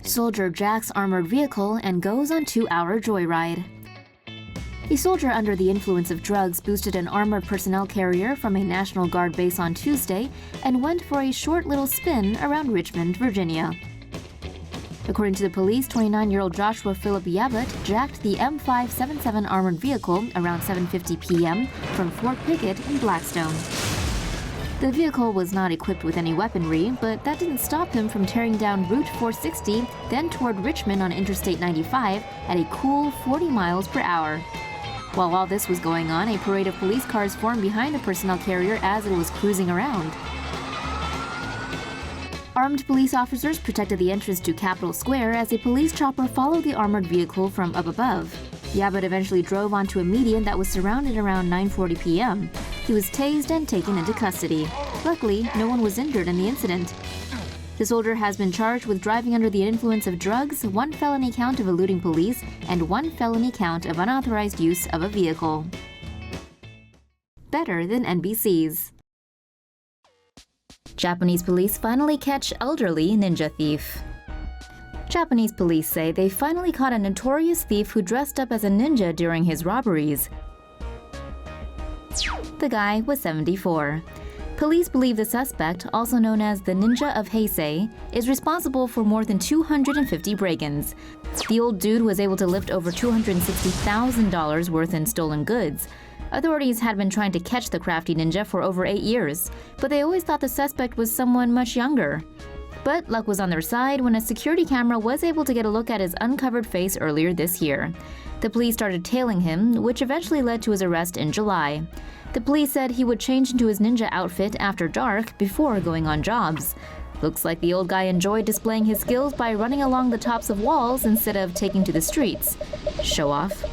Soldier jacks armored vehicle and goes on 2-hour joyride. A soldier under the influence of drugs boosted an armored personnel carrier from a National Guard base on Tuesday and went for a short little spin around Richmond, Virginia. According to the police, 29-year-old Joshua Philip Yabut jacked the M577 armored vehicle around 7:50 p.m. from Fort Pickett in Blackstone. The vehicle was not equipped with any weaponry, but that didn't stop him from tearing down Route 460, then toward Richmond on Interstate 95 at a cool 40 miles per hour. While all this was going on, a parade of police cars formed behind the personnel carrier as it was cruising around. Armed police officers protected the entrance to Capitol Square as a police chopper followed the armored vehicle from up above. Yabut eventually drove onto a median that was surrounded around 9:40 p.m. He was tased and taken into custody. Luckily, no one was injured in the incident. The soldier has been charged with driving under the influence of drugs, 1 felony count of eluding police, and 1 felony count of unauthorized use of a vehicle. Better than NBC's. Japanese police finally catch elderly ninja thief. Japanese police say they finally caught a notorious thief who dressed up as a ninja during his robberies. The guy was 74. Police believe the suspect, also known as the Ninja of Heisei, is responsible for more than 250 break-ins. The old dude was able to lift over $260,000 worth in stolen goods. Authorities had been trying to catch the crafty ninja for over 8 years, but they always thought the suspect was someone much younger. But luck was on their side when a security camera was able to get a look at his uncovered face earlier this year. The police started tailing him, which eventually led to his arrest in July. The police said he would change into his ninja outfit after dark before going on jobs. Looks like the old guy enjoyed displaying his skills by running along the tops of walls instead of taking to the streets. Show off.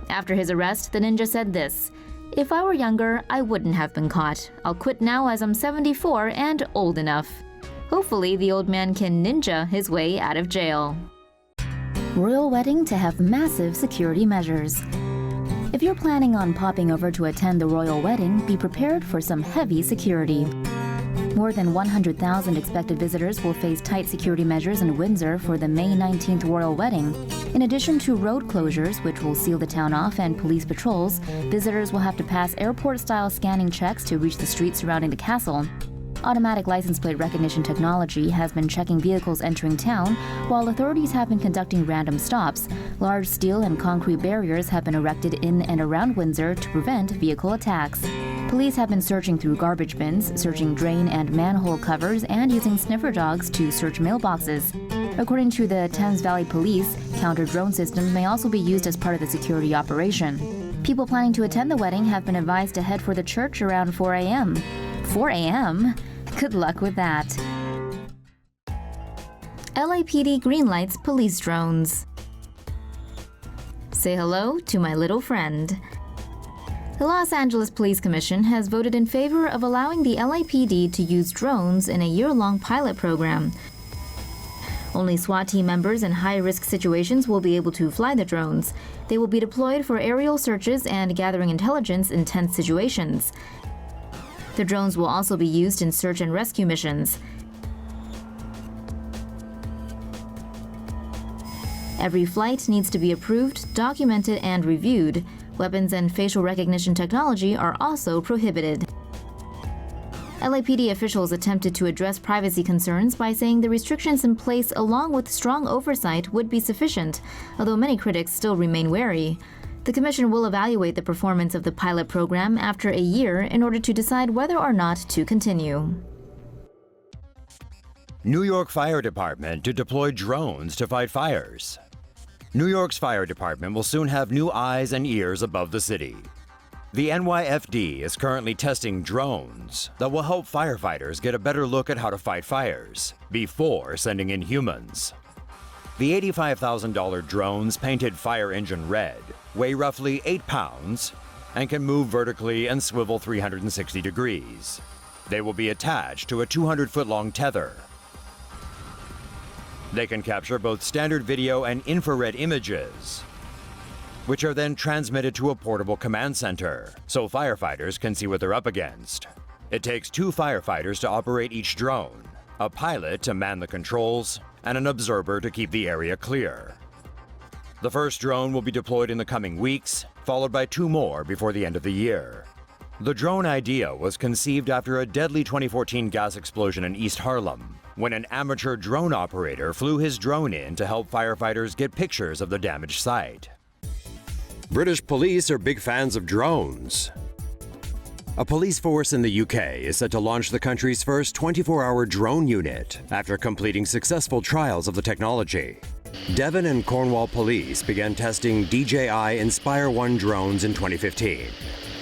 After his arrest, the ninja said this: "If I were younger, I wouldn't have been caught. I'll quit now as I'm 74 and old enough." Hopefully, the old man can ninja his way out of jail. Royal wedding to have massive security measures. If you're planning on popping over to attend the royal wedding, be prepared for some heavy security. More than 100,000 expected visitors will face tight security measures in Windsor for the May 19th royal wedding. In addition to road closures, which will seal the town off, and police patrols, visitors will have to pass airport-style scanning checks to reach the streets surrounding the castle. Automatic license plate recognition technology has been checking vehicles entering town, while authorities have been conducting random stops. Large steel and concrete barriers have been erected in and around Windsor to prevent vehicle attacks. Police have been searching through garbage bins, searching drain and manhole covers, and using sniffer dogs to search mailboxes. According to the Thames Valley Police, counter-drone systems may also be used as part of the security operation. People planning to attend the wedding have been advised to head for the church around 4 a.m. 4 a.m.? Good luck with that. LAPD greenlights police drones. Say hello to my little friend. The Los Angeles Police Commission has voted in favor of allowing the LAPD to use drones in a year-long pilot program. Only SWAT team members in high-risk situations will be able to fly the drones. They will be deployed for aerial searches and gathering intelligence in tense situations. The drones will also be used in search and rescue missions. Every flight needs to be approved, documented, and reviewed. Weapons and facial recognition technology are also prohibited. LAPD officials attempted to address privacy concerns by saying the restrictions in place along with strong oversight would be sufficient, although many critics still remain wary. The Commission will evaluate the performance of the pilot program after a year in order to decide whether or not to continue. New York Fire Department to deploy drones to fight fires. New York's fire department will soon have new eyes and ears above the city. The NYFD is currently testing drones that will help firefighters get a better look at how to fight fires before sending in humans. The $85,000 drones, painted fire engine red, weigh roughly 8 pounds and can move vertically and swivel 360 degrees. They will be attached to a 200-foot-long tether. They can capture both standard video and infrared images, which are then transmitted to a portable command center, so firefighters can see what they're up against. It takes 2 firefighters to operate each drone, a pilot to man the controls, and an observer to keep the area clear. The first drone will be deployed in the coming weeks, followed by 2 more before the end of the year. The drone idea was conceived after a deadly 2014 gas explosion in East Harlem, when an amateur drone operator flew his drone in to help firefighters get pictures of the damaged site. British police are big fans of drones. A police force in the UK is set to launch the country's first 24-hour drone unit after completing successful trials of the technology. Devon and Cornwall Police began testing DJI Inspire 1 drones in 2015.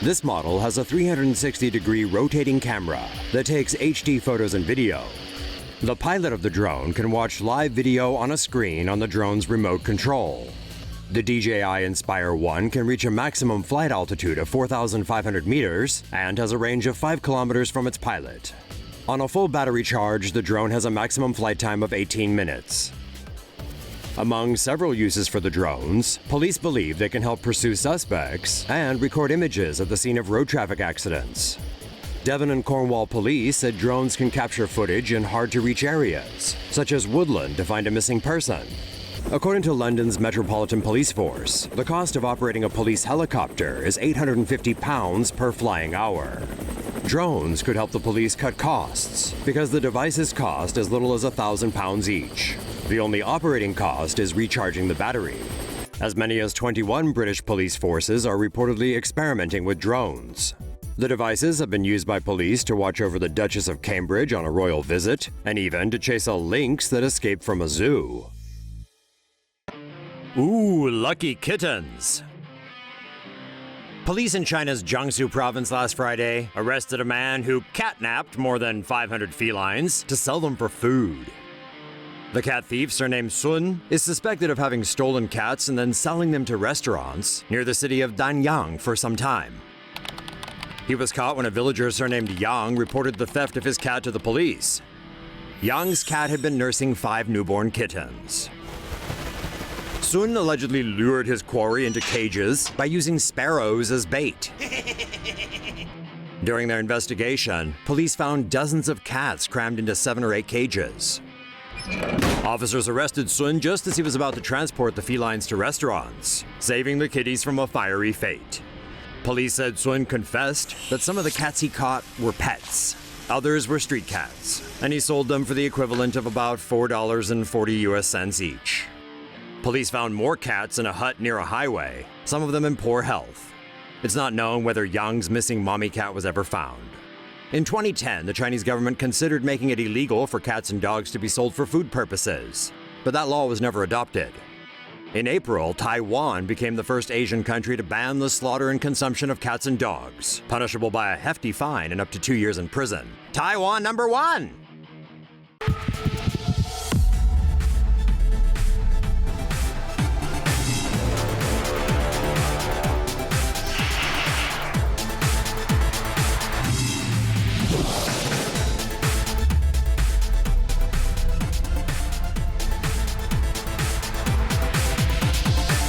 This model has a 360-degree rotating camera that takes HD photos and video. The pilot of the drone can watch live video on a screen on the drone's remote control. The DJI Inspire 1 can reach a maximum flight altitude of 4,500 meters and has a range of 5 kilometers from its pilot. On a full battery charge, the drone has a maximum flight time of 18 minutes. Among several uses for the drones, police believe they can help pursue suspects and record images of the scene of road traffic accidents. Devon and Cornwall Police said drones can capture footage in hard-to-reach areas, such as woodland, to find a missing person. According to London's Metropolitan Police Force, the cost of operating a police helicopter is £850 per flying hour. Drones could help the police cut costs because the devices cost as little as £1,000 each. The only operating cost is recharging the battery. As many as 21 British police forces are reportedly experimenting with drones. The devices have been used by police to watch over the Duchess of Cambridge on a royal visit, and even to chase a lynx that escaped from a zoo. Ooh, lucky kittens! Police in China's Jiangsu province last Friday arrested a man who catnapped more than 500 felines to sell them for food. The cat thief, surnamed Sun, is suspected of having stolen cats and then selling them to restaurants near the city of Danyang for some time. He was caught when a villager surnamed Yang reported the theft of his cat to the police. Yang's cat had been nursing 5 newborn kittens. Sun allegedly lured his quarry into cages by using sparrows as bait. During their investigation, police found dozens of cats crammed into 7 or 8 cages. Officers arrested Sun just as he was about to transport the felines to restaurants, saving the kitties from a fiery fate. Police said Sun confessed that some of the cats he caught were pets. Others were street cats, and he sold them for the equivalent of about $4.40 each. Police found more cats in a hut near a highway, some of them in poor health. It's not known whether Yang's missing mommy cat was ever found. In 2010, the Chinese government considered making it illegal for cats and dogs to be sold for food purposes, but that law was never adopted. In April, Taiwan became the first Asian country to ban the slaughter and consumption of cats and dogs, punishable by a hefty fine and up to 2 years in prison. Taiwan #1!